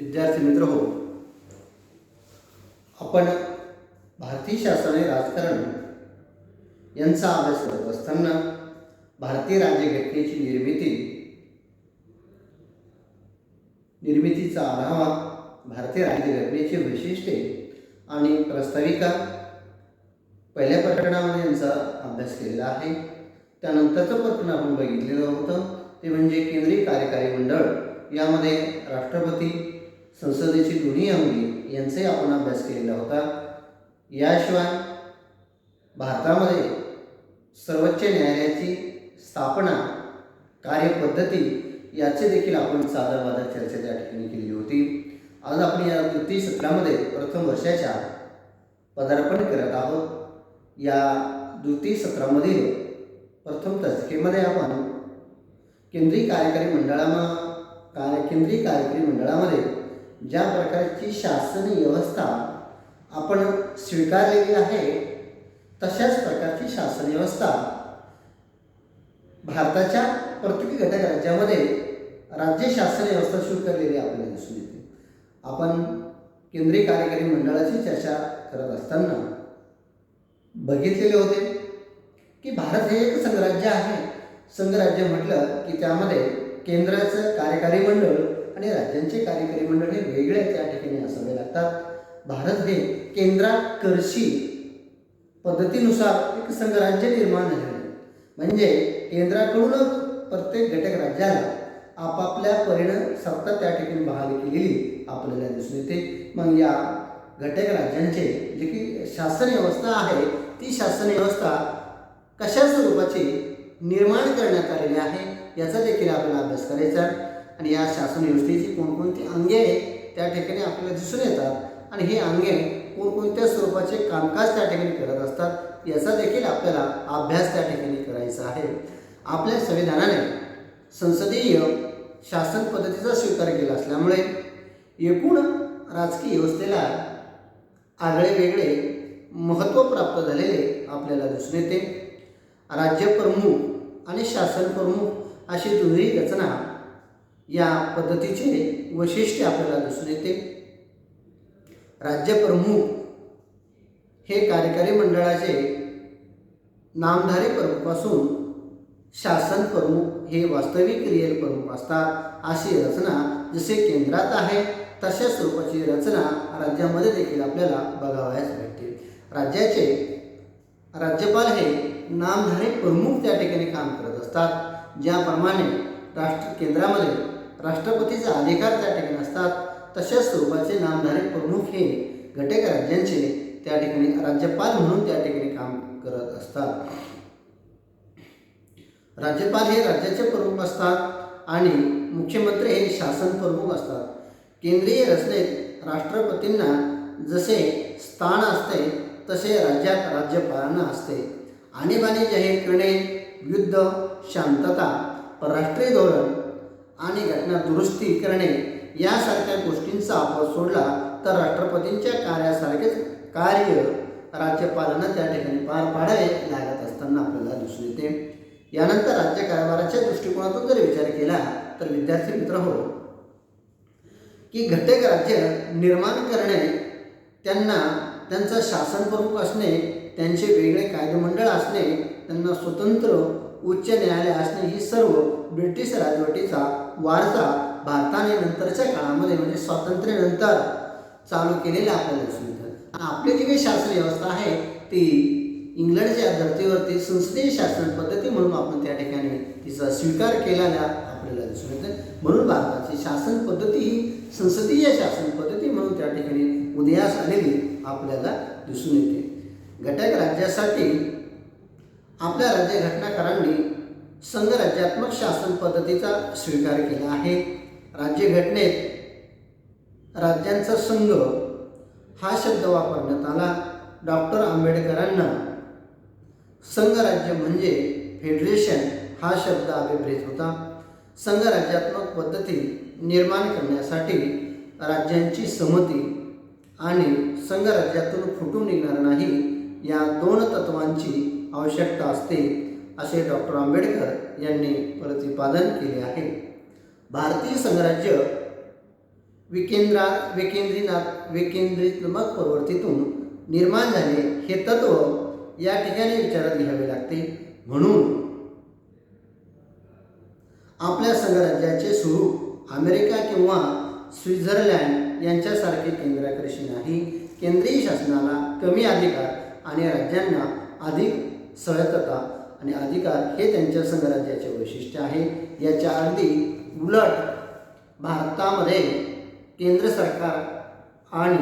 विद्यार्थी मित्र हो, आपण भारतीय शासन आणि राजकारण यांचा अभ्यास करत असताना भारतीय राज्यघटनेची निर्मितीचा आढावा, भारतीय राज्यघटनेची वैशिष्ट्ये आणि प्रस्ताविका पहिल्या प्रकरणामध्ये यांचा अभ्यास केलेला आहे. त्यानंतरचं प्रकरण आपण बघितलेलं होतं ते म्हणजे केंद्रीय कार्यकारी मंडळ. यामध्ये राष्ट्रपती, संसदेची दोन्ही अंगे यांचाही आपण अभ्यास केलेला होता. याशिवाय भारतामध्ये सर्वोच्च न्यायालयाची स्थापना, कार्यपद्धती याचे देखील आपण सादर चर्चा त्या ठिकाणी केलेली होती. आज आपण या द्वितीय सत्रामध्ये प्रथम वर्षाच्या पदार्पण करत आहोत. या द्वितीय सत्रामधील प्रथम तासिकेमध्ये आपण केंद्रीय कार्यकारी मंडळामध्ये ज्या प्रकारची शासन व्यवस्था आपण स्वीकारलेली आहे तशाच प्रकारची शासन व्यवस्था भारताच्या प्रत्येक घटक राज्यामध्ये राज्य शासन व्यवस्था स्वीकारलेली आपल्याला दिसून येते. आपण केंद्रीय कार्यकारी मंडळाची चर्चा करत असताना बघितलेले होते की भारत हे एक संघराज्य आहे. संघराज्य म्हटलं की त्यामध्ये केंद्राचं कार्यकारी मंडळ आणि राज्यांचे कार्यकारी मंडळ हे वेगळे त्या ठिकाणी असावे लागतात. भारत हे केंद्राकर्षी पद्धतीनुसार एक संघराज्य निर्माण झाले, म्हणजे केंद्राकडून प्रत्येक घटक राज्याला आपापल्या परीने सत्ता त्या ठिकाणी बहाल केलेली आपल्याला दिसून येते. मग या घटक राज्यांचे जे की शासन व्यवस्था आहे ती शासन व्यवस्था कशा स्वरूपाची निर्माण करण्यात आलेली आहे याचा देखील आपल्याला अभ्यास करायचा. आणि या शासन व्यवस्थेची कोणकोणती अंगे त्या ठिकाणी आपल्याला दिसून येतात आणि ही अंगे कोणकोणत्या स्वरूपाचे कामकाज त्या ठिकाणी करत असतात याचा देखील आपल्याला अभ्यास त्या ठिकाणी करायचा आहे. आपल्या संविधानाने संसदीय शासन पद्धतीचा स्वीकार केला असल्यामुळे एकूण राजकीय व्यवस्थेला आगळे वेगळे महत्त्व प्राप्त झालेले आपल्याला दिसून येते. राज्य प्रमुख आणि शासन प्रमुख अशी दोन्ही रचना या पद्धतीचे वैशिष्ट्य आपल्याला दिसून येते. राज्य प्रमुख हे कार्यकारी मंडळाचे नामधारी प्रमुख असून शासन प्रमुख हे वास्तविक रिअल प्रमुख असतात. अशी रचना जसे केंद्रात आहे तशा स्वरूपाची रचना राज्यामध्ये देखील आपल्याला बघावयास भेटते. राज्यपाल हे नामधारी प्रमुख त्या ठिकाणी काम करत असतात. ज्याप्रमाणे केंद्रामध्ये राष्ट्रपतीचा अधिकार त्या ठिकाणी असतात तशाच स्वरूपाचे नामधारी प्रमुख हे घटक राज्यांचे त्या ठिकाणी राज्यपाल म्हणून त्या ठिकाणी काम करत असतात. राज्यपाल हे राज्याचे प्रमुख असतात आणि मुख्यमंत्री हे शासन प्रमुख असतात. केंद्रीय रचनेत राष्ट्रपतींना जसे स्थान असते तसे राज्यात राज्यपालांना असते. आणीबाणी जाहीर करणे, युद्ध, शांतता, परराष्ट्रीय धोरण आणि घटना दुरुस्ती करणे यासारख्या गोष्टींचा अभाव सोडला तर राष्ट्रपतींच्या कार्यासारखेच कार्य राज्यपालांना त्या ठिकाणी पार पाडावे लागत असताना आपल्याला दिसून येते. यानंतर राज्यकारभाराच्या दृष्टिकोनातून जर विचार केला तर विद्यार्थी मित्र हो, की घटक राज्य निर्माण करणे, त्यांचा शासन प्रमुख असणे, त्यांचे वेगळे कायदेमंडळ असणे, त्यांना स्वतंत्र उच्च न्यायालय असणे ही सर्व ब्रिटिश राजवटीचा वारसा भारताने नंतरच्या काळामध्ये म्हणजे स्वातंत्र्यानंतर चालू केलेला आपल्याला दिसून येतात. आपली जी काही शासन व्यवस्था आहे ती इंग्लंडच्या धर्तीवरती संसदीय शासन पद्धती म्हणून आपण त्या ठिकाणी तिचा स्वीकार केलेला आपल्याला दिसून येतं. म्हणून भारताची शासन पद्धती ही संसदीय शासन पद्धती म्हणून त्या ठिकाणी उदयास आलेली आपल्याला दिसून येते. घटक राज्यासाठी आपल्या राज्यघटनाकारांनी संघराज्यात्मक शासन पद्धतीचा स्वीकार केला आहे. राज्यघटनेत राज्यांचा संघ हा शब्द वापरण्यात आला. डॉक्टर आंबेडकरांना संघराज्य म्हणजे फेडरेशन हा शब्द अभिप्रेत होता. संघराज्यात्मक पद्धती निर्माण करण्यासाठी राज्यांची सहमती आणि संघराज्यातून फुटून निघणार नाही या दोन तत्वांची आवश्यकता असते असे डॉक्टर आंबेडकर यांनी प्रतिपादन केले आहे. भारतीय संघराज्य विकेंद्रितात्मक प्रवृत्तीतून निर्माण झाले हे तत्व या ठिकाणी विचारात घ्यावे लागते. म्हणून आपल्या संघराज्याचे स्वरूप अमेरिका किंवा स्वित्झर्लंड यांच्यासारखे केंद्राकर्षी नाही. केंद्रीय शासनाला कमी अधिकार आणि राज्यांना अधिक स्वायत्तता आणि अधिकार हे त्यांच्या संघराज्याचे वैशिष्ट्य आहे. याच्या अगदी उलट भारतामध्ये केंद्र सरकार आणि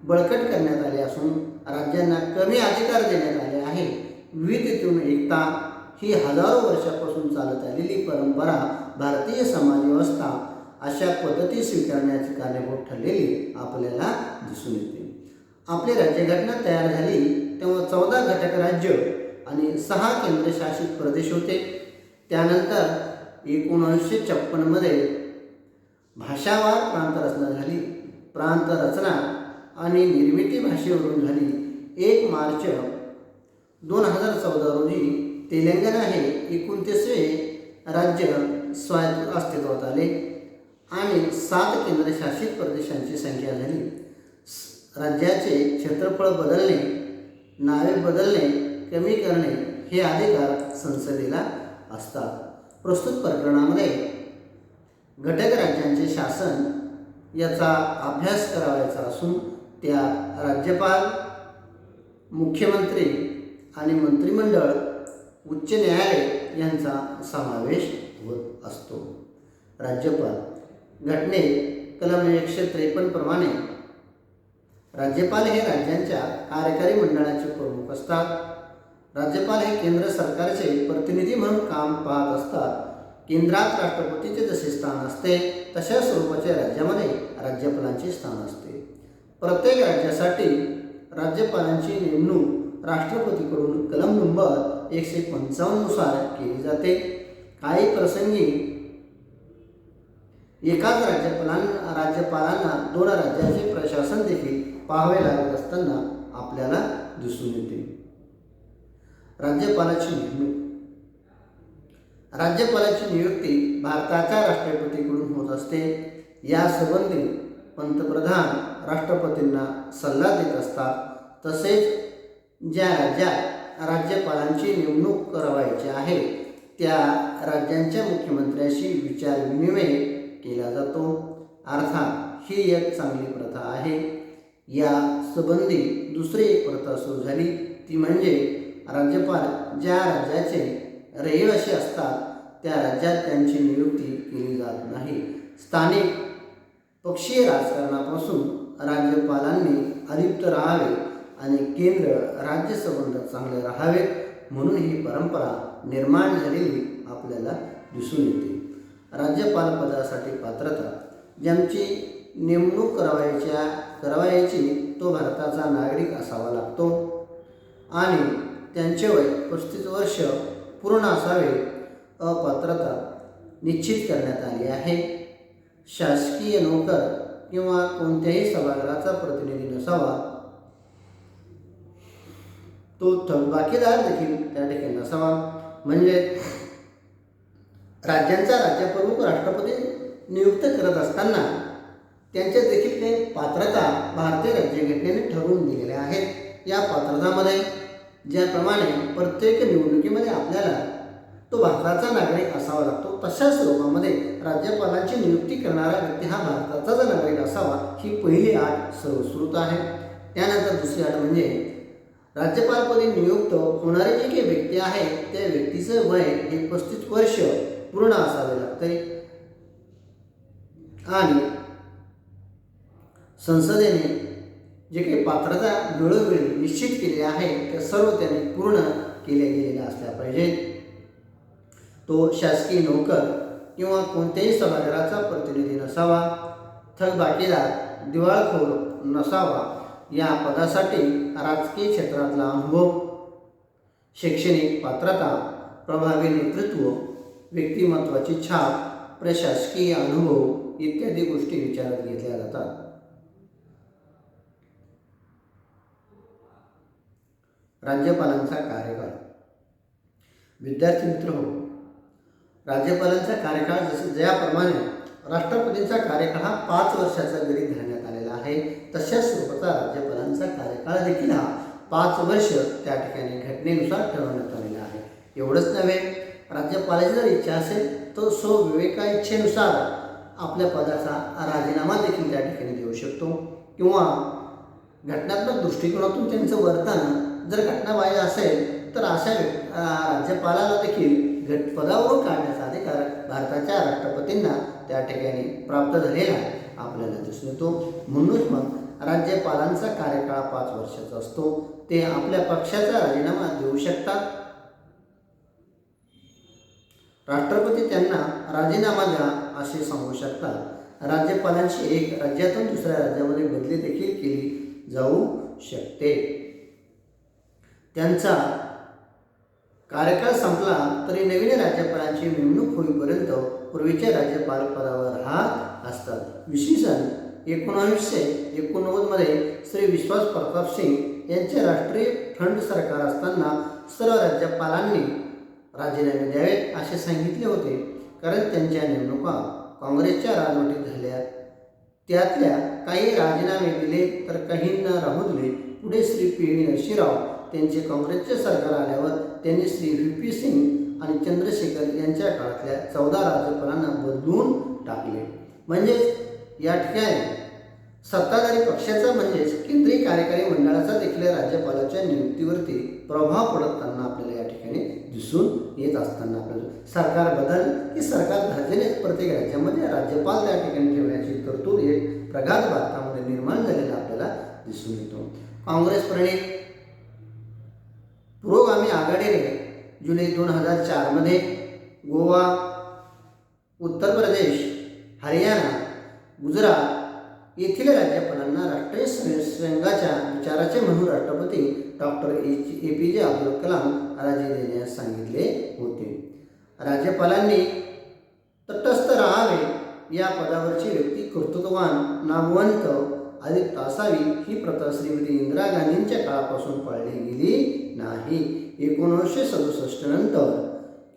बळकट करण्यात आले असून राज्यांना कमी अधिकार देण्यात आले आहे. विविधतेतून एकता ही हजारो वर्षापासून चालत आलेली परंपरा भारतीय समाज व्यवस्था अशा पद्धती स्वीकारण्याची कारणीभूत ठरलेली आपल्याला दिसून येते. आपली राज्यघटना तयार झाली तेव्हा 14 घटक राज्य आणि 6 केंद्रशासित प्रदेश होते. त्यानंतर 1956 मध्ये भाषावार प्रांत रचना झाली. प्रांत रचना आणि निर्मिती भाषेवरून झाली. 1 मार्च 2014 रोजी तेलंगणा हे 29वे राज्य स्वायत्त अस्तित्वात आले आणि 7 केंद्रशासित प्रदेशांची संख्या झाली. राज्याचे क्षेत्रफळ बदलणे, नावे बदलणे, कमी करणे हे अधिकार संसदेला असतात. प्रस्तुत प्रकरणामध्ये घटक राज्यांचे शासन याचा अभ्यास करावायचा असून त्यात राज्यपाल, मुख्यमंत्री आणि मंत्रिमंडळ, उच्च न्यायालय यांचा समावेश होत असतो. राज्यपाल घटनेत कलम 153 प्रमाणे राज्यपाल हे राज्यांच्या कार्यकारी मंडळाचे प्रमुख असतात. राज्यपाल हे केंद्र सरकारचे प्रतिनिधी म्हणून काम पाहत असतात. केंद्रात राष्ट्रपतीचे जसे स्थान असते तशा स्वरूपाच्या राज्यामध्ये राज्यपालांचे स्थान असते. प्रत्येक राज्यासाठी राज्यपालांची नेमणूक राष्ट्रपतीकडून कलम नंबर 155 नुसार केली जाते. काही प्रसंगी एकाच राज्यपालांना 2 राज्याचे प्रशासन देखील पाहावे लागत असताना आपल्याला दिसून येते. राज्यपालाची नेमणूक. राज्यपालाची नियुक्ती भारताच्या राष्ट्रपतीकडून होत असते. या संबंधी पंतप्रधान राष्ट्रपतींना सल्ला देत असतात. तसेच ज्या राज्यात राज्यपालांची नेमणूक करावायची आहे त्या राज्यांच्या मुख्यमंत्र्याशी विचारविनिमय केला जातो. अर्थात ही एक चांगली प्रथा आहे. या संबंधी दुसरी एक प्रथा सुरू झाली ती म्हणजे राज्यपाल ज्या राज्याचे रहिवासी असतात त्या राज्यात त्यांची नियुक्ती केली जात नाही. स्थानिक पक्षीय राजकारणापासून राज्यपालांनी अलिप्त राहावे आणि केंद्र राज्य संबंध चांगले राहावेत म्हणून ही परंपरा निर्माण झालेली आपल्याला दिसून येते. राज्यपाल पदासाठी पात्रता. ज्यांची नेमणूक करावयाची तो भारताचा नागरिक असावा लागतो आणि त्यांचे वय 35 वर्ष पूर्ण असावे. अपात्रता निश्चित करण्यात आली आहे. शासकीय नोकर किंवा कोणत्याही सभागृहाचा प्रतिनिधी नसावा. तो थकबाकीदार देखील त्या ठिकाणी नसावा. म्हणजे राज्यांचा राज्यप्रमुख राष्ट्रपती नियुक्त करत असताना त्यांच्या देखील काही पात्रता भारतीय राज्यघटनेने ठरवून दिलेल्या आहेत. या पात्रतामध्ये ज्याप्रमाणे प्रत्येक निवडणुकीमध्ये आपल्याला तो भारताचा नागरिक असावा लागतो तशा स्वरूपामध्ये राज्यपालांची नियुक्ती करणारा व्यक्ती हा भारताचाच नागरिक असावा ही पहिली अट सर्वश्रुत आहे. त्यानंतर दुसरी अट म्हणजे राज्यपालपदी नियुक्त होणारी जी काही व्यक्ती आहे त्या व्यक्तीचं वय हे 35 वर्ष पूर्ण असावे लागते आणि संसदेने जे काही पात्रता वेळोवेळी निश्चित केली आहे त्या सर्व त्यांनी पूर्ण केल्या गेलेल्या असल्या पाहिजेत. तो शासकीय नोकर किंवा कोणत्याही सभागृहाचा प्रतिनिधी नसावा. थकबाकीदार, दिवाळखोर नसावा. या पदासाठी राजकीय क्षेत्रातला अनुभव, शैक्षणिक पात्रता, प्रभावी नेतृत्व, व्यक्तिमत्वाची छाप, प्रशासकीय अनुभव इत्यादी गोष्टी विचारात घेतल्या जातात. राज्यपालांचा कार्यकाळ. विद्यार्थी मित्र हो, राज्यपालांचा कार्यकाळ ज्याप्रमाणे राष्ट्रपतींचा कार्यकाळ हा 5 वर्षाचा गृहीत धरण्यात आलेला आहे. तशाच स्वरूपाचा राज्यपालांचा कार्यकाळ देखील हा 5 वर्ष त्या ठिकाणी घटनेनुसार ठरवण्यात आलेला आहे. एवढंच नव्हे, राज्यपालाची जर इच्छा असेल तर स्वविवेका इच्छेनुसार आपल्या पदाचा राजीनामा देखील त्या ठिकाणी देऊ शकतो किंवा घटनात्मक दृष्टिकोनातून त्यांचं वर्तन जर घटनाबाह्य असेल तर अशा राज्यपालाला देखील पदावरून काढण्याचा अधिकार भारताच्या राष्ट्रपतींना त्या ठिकाणी प्राप्त झालेला आपल्याला दिसून येतो. म्हणूनच मग राज्यपालांचा कार्यकाळ 5 वर्षाचा असतो. ते आपल्या पक्षाचा राजीनामा देऊ शकतात. राष्ट्रपती त्यांना राजीनामा द्या असे सांगू शकतात. राज्यपालांची एक राज्यातून दुसऱ्या राज्यामध्ये बदली देखील केली जाऊ शकते. त्यांचा कार्यकाळ संपला तरी नवीन राज्यपालांची नेमणूक होईपर्यंत पूर्वीचे राज्यपाल पदावर राहत असतात. इसवी सन 1989 मध्ये श्री विश्वास प्रताप सिंग यांचे राष्ट्रीय फ्रंट सरकार असताना सर्व राज्यपालांनी राजीनामे द्यावेत असे सांगितले होते, कारण त्यांच्या नेमणुका काँग्रेसच्या राजवटीत झाल्या. त्यातल्या काही राजीनामे दिले तर काहींना राहू दिले. पुढे श्री पी.व्ही. नरसिंहराव त्यांचे काँग्रेसचे सरकार आल्यावर त्यांनी श्री व्ही.पी. सिंग आणि चंद्रशेखर यांच्या काळातल्या 14 राज्यपालांना बदलून टाकले. म्हणजेच या ठिकाणी सत्ताधारी पक्षाचा म्हणजेच केंद्रीय कार्यकारी मंडळाचा देखील राज्यपालाच्या नियुक्तीवरती प्रभाव पडताना आपल्याला या ठिकाणी दिसून येत असताना आपल्याला सरकार बदल की सरकार धार्जिने प्रत्येक राज्यामध्ये राज्यपाल त्या ठिकाणी ठेवण्याची तरतूद एक प्रघात भारतामध्ये निर्माण झालेला आपल्याला दिसून येतो. काँग्रेस प्रणित पुरोगामी आघाडीने जुलै 2004 मध्ये गोवा, उत्तर प्रदेश, हरियाणा, गुजरात येथील राज्यपालांना राष्ट्रीय संघाच्या विचाराचे म्हणून राष्ट्रपती डॉक्टर ए.पी.जे. अब्दुल कलाम राजी देण्यास सांगितले होते. राज्यपालांनी तटस्थ राहावे, या पदावरची व्यक्ती कर्तृत्ववान, नामवंत, अधिक असावी ही प्रथा श्रीमती इंदिरा गांधींच्या काळापासून पाळली गेली नाही. 1967 नंतर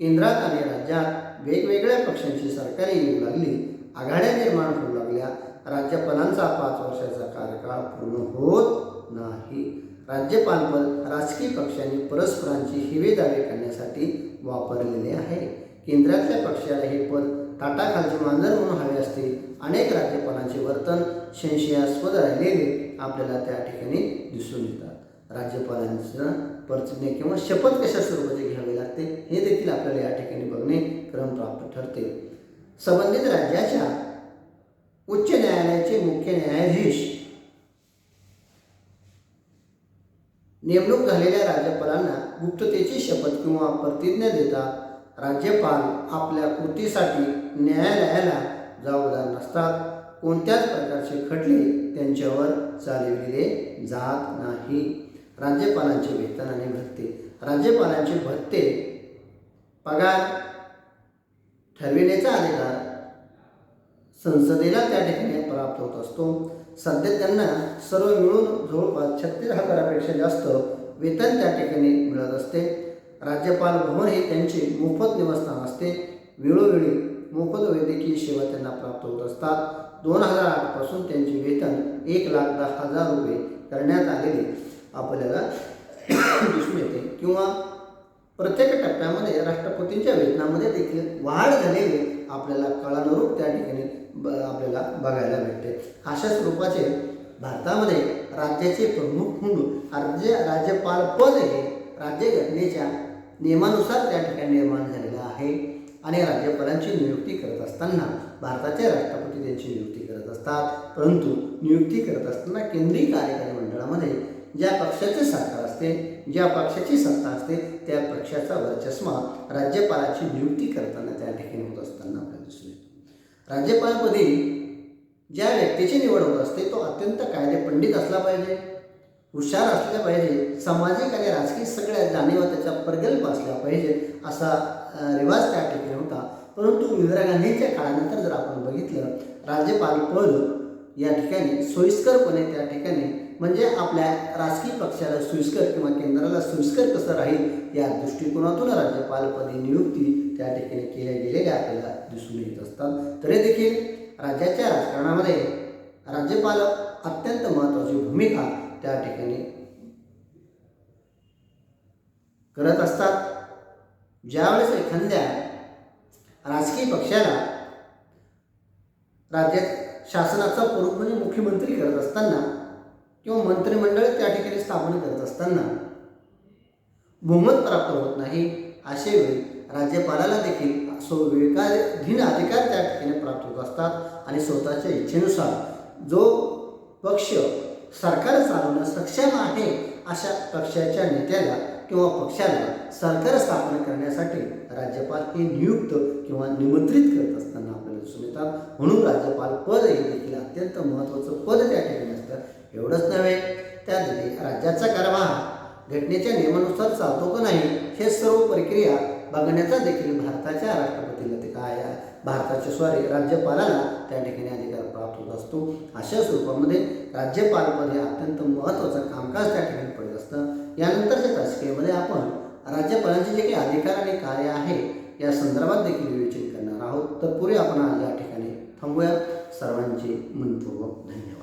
केंद्रात आणि राज्यात वेगवेगळ्या पक्षांची सरकारे येऊ लागली, आघाड्या निर्माण होऊ लागल्या. राज्यपालांचा 5 वर्षाचा कार्यकाळ पूर्ण होत नाही. राज्यपालपद राजकीय पक्षांनी परस्परांची हेवेदावे करण्यासाठी वापरलेले आहे. केंद्रातल्या पक्षाला हे पद ताटाखालचे मांजर म्हणून हवे असते. अनेक राज्यपालांचे वर्तन संशयास्पद राहिलेले आपल्याला त्या ठिकाणी दिसून येतात. राज्यपालांचं प्रतिज्ञा किंवा शपथ कशा स्वरूपाचे घ्यावे लागते हे देखील आपल्याला या ठिकाणी बघणे क्रमप्राप्त ठरते. संबंधित राज्याच्या उच्च न्यायालयाचे मुख्य न्यायाधीश नेमणूक झालेल्या राज्यपालांना गुप्ततेची शपथ किंवा प्रतिज्ञा देतात. राज्यपाल आपल्या कृतीसाठी न्यायालयाला जबाबदार नसतात. कोणत्याच प्रकारचे खटले त्यांच्यावर चालविले जात नाही. राज्यपालांचे वेतन आणि भत्ते. राज्यपालांचे भत्ते, पगार ठरविण्याचा अधिकार संसदेला त्या ठिकाणी प्राप्त होत असतो. सध्या त्यांना सर्व मिळून जवळपास 36,000पेक्षा जास्त वेतन त्या ठिकाणी मिळत असते. राज्यपाल भवन हे त्यांचे मोफत निवासस्थान असते. वेळोवेळी मोफत वैद्यकीय सेवा त्यांना प्राप्त होत असतात. 2008 पासून त्यांचे वेतन 1,10,000 रुपये करण्यात आलेले आपल्याला दिसून येते किंवा प्रत्येक टप्प्यामध्ये राष्ट्रपतींच्या वेतनामध्ये देखील वाढ झालेली आपल्याला काळानुरूप त्या ठिकाणी आपल्याला बघायला भेटते. अशा स्वरूपाचे भारतामध्ये राज्याचे प्रमुख म्हणून राज्यपाल पद हे राज्यघटनेच्या नियमानुसार त्या ठिकाणी निर्माण झालेलं आहे आणि राज्यपालांची नियुक्ती करत असताना भारताचे राष्ट्रपती त्यांची नियुक्ती करत असतात. परंतु नियुक्ती करत असताना केंद्रीय कार्यकारी मंडळामध्ये ज्या पक्षाचे सरकार असते, ज्या पक्षाची सत्ता असते त्या पक्षाचा वर्चस्व राज्यपालाची नियुक्ती करताना त्या ठिकाणी होत असताना आपल्याला दिसून येतो. राज्यपालपदी ज्या व्यक्तीची निवड होत असते तो अत्यंत कायदेपंडित असला पाहिजे, हुशार असला पाहिजे, सामाजिक आणि राजकीय सगळ्या जाणीवा त्याच्या प्रगल्भ असल्या पाहिजेत असा रिवाज त्या ठिकाणी होता. परंतु इंदिरा गांधींच्या काळानंतर जर आपण बघितलं राज्यपाल पद या ठिकाणी सोयीस्करपणे त्या ठिकाणी म्हणजे आपल्या राजकीय पक्षाला सोयीस्कर किंवा केंद्राला सोयीस्कर कसं राहील या दृष्टिकोनातून राज्यपालपदी नियुक्ती त्या ठिकाणी केल्या गेलेल्या आपल्याला दिसून येत असतात. तरी देखील राज्याच्या राजकारणामध्ये राज्यपाल अत्यंत महत्त्वाची भूमिका त्या ठिकाणी करत असतात. ज्यावेळेस एखाद्या राजकीय पक्षाला राज्यात शासनाचा प्रमुख म्हणजे मुख्यमंत्री करत असताना किंवा मंत्रिमंडळ त्या ठिकाणी स्थापन करत असताना बहुमत प्राप्त होत नाही, अशा वेळी राज्यपालाला देखील विवेकाधीन अधिकार त्या ठिकाणी प्राप्त होत असतात आणि स्वतःच्या इच्छेनुसार जो पक्ष सरकार चालवण्यास सक्षम आहे अशा पक्षाच्या नेत्याला किंवा पक्षाला सरकार स्थापन करण्यासाठी राज्यपाल हे नियुक्त किंवा निमंत्रित करत असताना आपल्याला दिसून येतात. म्हणून राज्यपाल पद हे देखील अत्यंत महत्त्वाचं पद त्या ठिकाणी असतं. एवढंच नव्हे, त्या राज्याचा कारभार घटनेच्या नियमानुसार चालतो का नाही हे सर्व प्रक्रिया बघण्याचा देखील भारताच्या राष्ट्रपतीला ते काय राज्यपालाला त्या ठिकाणी अधिकार प्राप्त होत असतो. अशा स्वरूपामध्ये राज्यपालपद हे अत्यंत महत्त्वाचं कामकाज त्या ठिकाणी पडत असतं. यानंतरच्या तासिकेमध्ये आपण राज्यपालांचे जे काही अधिकार आणि कार्य आहे या संदर्भात देखील विवेचन करणार आहोत. तत्पूर्वी आपण आज या ठिकाणी थांबूया. सर्वांचे मनपूर्वक धन्यवाद.